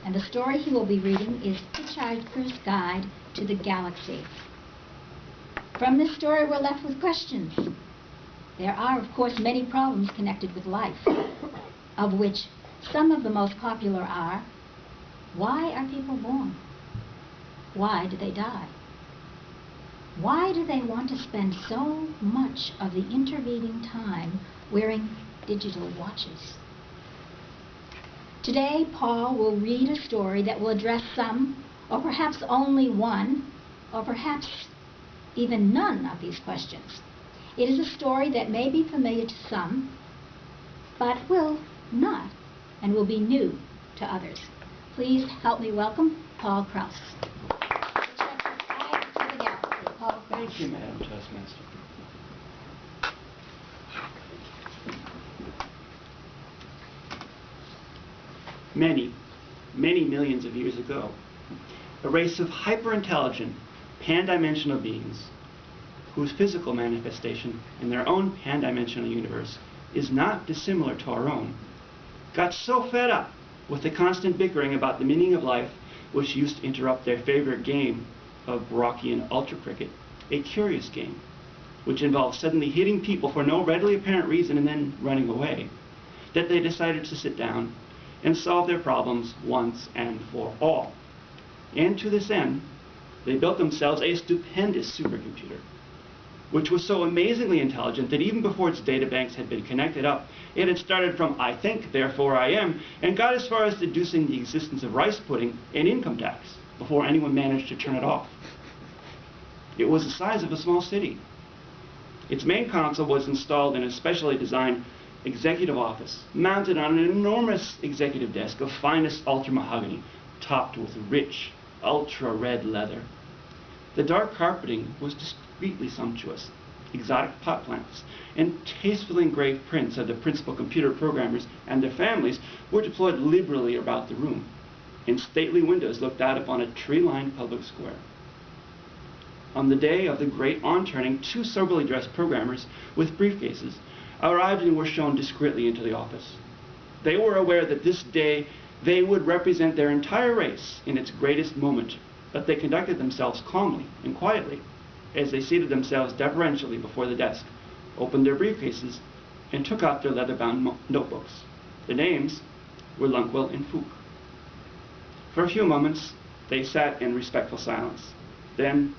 and the story he will be reading is Hitchhiker's Guide to the Galaxy. From this story, we're left with questions. There are, of course, many problems connected with life, of which some of the most popular are: why are people born? Why do they die? Why do they want to spend so much of the intervening time wearing digital watches? Today, Paul will read a story that will address some, or perhaps only one, or perhaps even none of these questions. It is a story that may be familiar to some, but will not, and will be new to others. Please help me welcome Paul Krause. Thank you, Madam Toastmaster. Many, many millions of years ago, a race of hyper-intelligent, pan-dimensional beings whose physical manifestation in their own pan-dimensional universe is not dissimilar to our own, got so fed up with the constant bickering about the meaning of life, which used to interrupt their favorite game of Brockian ultra cricket, a curious game, which involves suddenly hitting people for no readily apparent reason and then running away, that they decided to sit down and solve their problems once and for all. And to this end, they built themselves a stupendous supercomputer, which was so amazingly intelligent that even before its databanks had been connected up, it had started from "I think, therefore I am," and got as far as deducing the existence of rice pudding and income tax before anyone managed to turn it off. It was the size of a small city. Its main console was installed in a specially designed executive office, mounted on an enormous executive desk of finest ultra mahogany, topped with rich, ultra-red leather. The dark carpeting was discreetly sumptuous. Exotic pot plants and tastefully engraved prints of the principal computer programmers and their families were deployed liberally about the room, and stately windows looked out upon a tree-lined public square. On the day of the great on-turning, two soberly dressed programmers with briefcases arrived and were shown discreetly into the office. They were aware that this day they would represent their entire race in its greatest moment, but they conducted themselves calmly and quietly as they seated themselves deferentially before the desk, opened their briefcases, and took out their leather-bound notebooks. The names were Lunkwell and Fuchs. For a few moments, they sat in respectful silence. Then,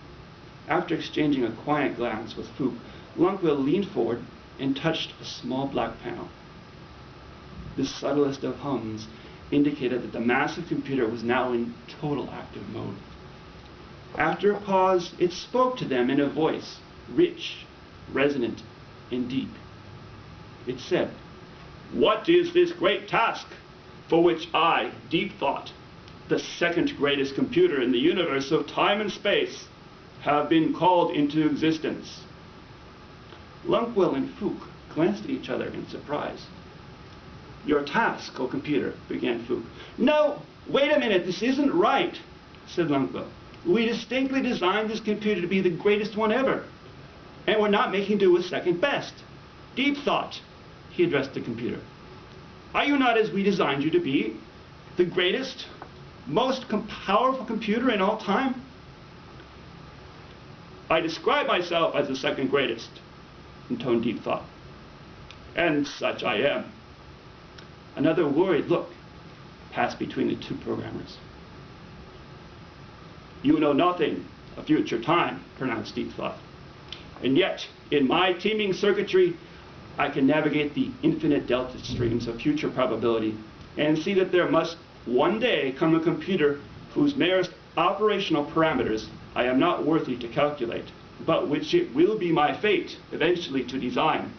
after exchanging a quiet glance with Fuchs, Lunkwell leaned forward and touched a small black panel. The subtlest of hums indicated that the massive computer was now in total active mode. After a pause, it spoke to them in a voice rich, resonant, and deep. It said, "What is this great task for which I, Deep Thought, the second greatest computer in the universe of time and space, have been called into existence?" Lunkwell and Fuchs glanced at each other in surprise. "Your task, O computer," began Fuchs. "No, wait a minute, this isn't right," said Lunkwell. "We distinctly designed this computer to be the greatest one ever, and we're not making do with second best. Deep Thought," he addressed the computer, "are you not, as we designed you to be, the greatest, most powerful computer in all time?" "I describe myself as the second greatest," intoned Deep Thought, "and such I am." Another worried look passed between the two programmers. "You know nothing of future time," pronounced Deep Thought. "And yet, in my teeming circuitry, I can navigate the infinite delta streams of future probability and see that there must one day come a computer whose merest operational parameters I am not worthy to calculate, but which it will be my fate eventually to design."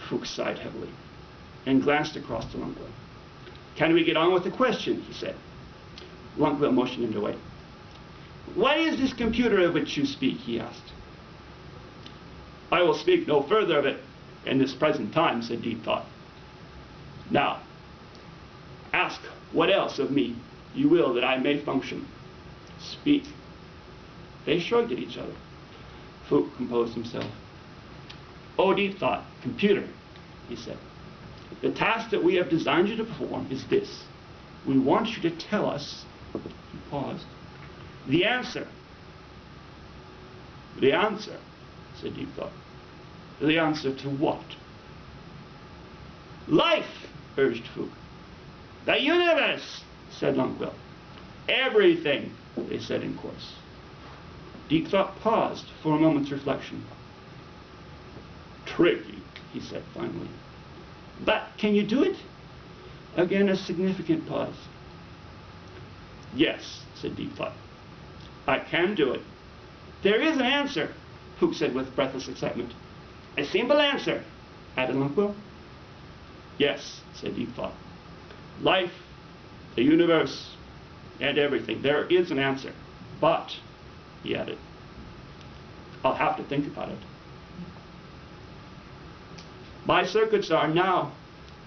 Fuchs sighed heavily and glanced across to Lunkwell. "Can we get on with the question?" he said. Lunkwell motioned him to wait. "What is this computer of which you speak?" he asked. "I will speak no further of it in this present time," said Deep Thought. "Now, ask what else of me you will that I may function. Speak." They shrugged at each other. Fuchs composed himself. "O Deep Thought, computer," he said, "the task that we have designed you to perform is this. We want you to tell us, he paused, the answer. The answer, said Deep Thought. The answer to what? Life, urged Fook. The universe, said Longwell. Everything, they said in chorus. Deep Thought paused for a moment's reflection. Tricky, he said finally. But can you do it? Again, a significant pause. Yes, said Deep Thought. I can do it. There is an answer, Fook said with breathless excitement. A simple answer, added Longwell. Yes, said Deep Thought. Life, the universe, and everything. There is an answer. But, he added, I'll have to think about it. My circuits are now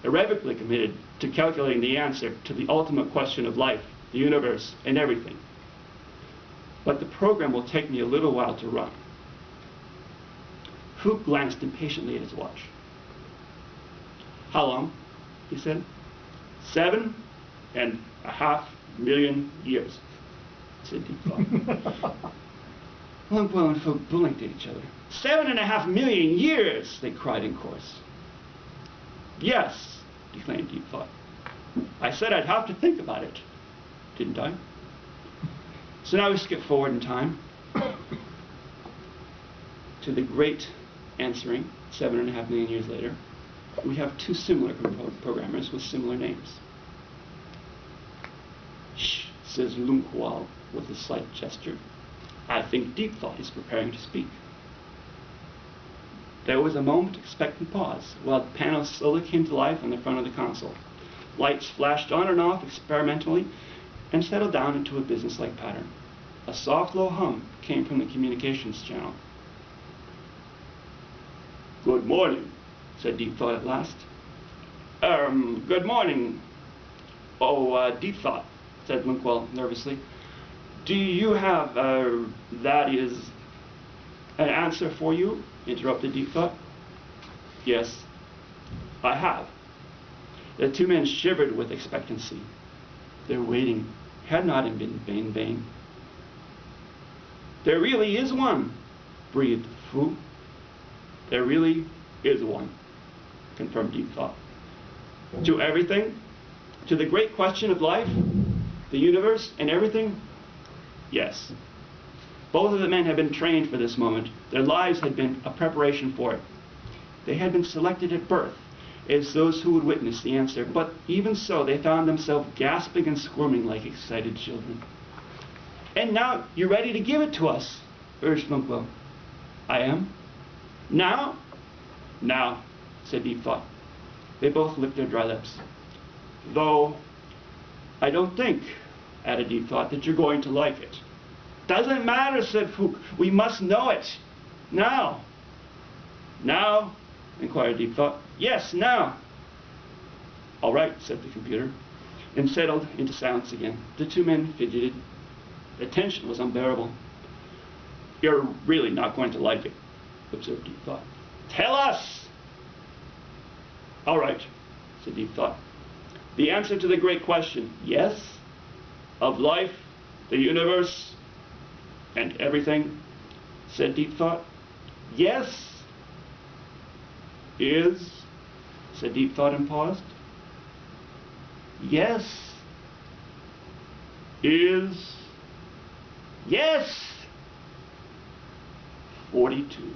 irrevocably committed to calculating the answer to the ultimate question of life, the universe, and everything. But the program will take me a little while to run. Fook glanced impatiently at his watch. How long? He said. 7.5 million years, said Deep Thought. Longwell and Fook blinked at each other. 7.5 million years, they cried in chorus. Yes, declaimed Deep Thought. I said I'd have to think about it, didn't I? So now we skip forward in time to the great answering, 7.5 million years later. We have two similar programmers with similar names. Shh, says Longwell with a slight gesture. I think Deep Thought is preparing to speak. There was a moment expectant pause while the panel slowly came to life on the front of the console. Lights flashed on and off experimentally and settled down into a business-like pattern. A soft, low hum came from the communications channel. Good morning, said Deep Thought at last. Good morning. Oh, Deep Thought, said Longwell nervously. Do you have, that is, an answer for you? Interrupted Deep Thought. Yes, I have. The two men shivered with expectancy. Their waiting had not been in vain. There really is one, breathed Fook. There really is one, confirmed Deep Thought. To everything, to the great question of life, the universe, and everything, yes. Both of the men had been trained for this moment. Their lives had been a preparation for it. They had been selected at birth as those who would witness the answer, but even so, they found themselves gasping and squirming like excited children. And now you're ready to give it to us, urged Longwell. I am. Now? Now, said Deep Thought. They both licked their dry lips. Though, I don't think, added Deep Thought, that you're going to like it. Doesn't matter, said Fook. We must know it. Now. Now? Inquired Deep Thought. Yes, now. All right, said the computer, and settled into silence again. The two men fidgeted. The tension was unbearable. You're really not going to like it, observed Deep Thought. Tell us! All right, said Deep Thought. The answer to the great question, yes, of life, the universe, and everything, said Deep Thought. Yes, is, said Deep Thought and paused. Yes, is, yes, 42,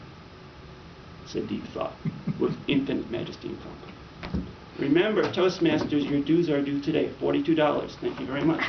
said Deep Thought with infinite majesty and pomp. Remember, Toastmasters, your dues are due today, $42. Thank you very much.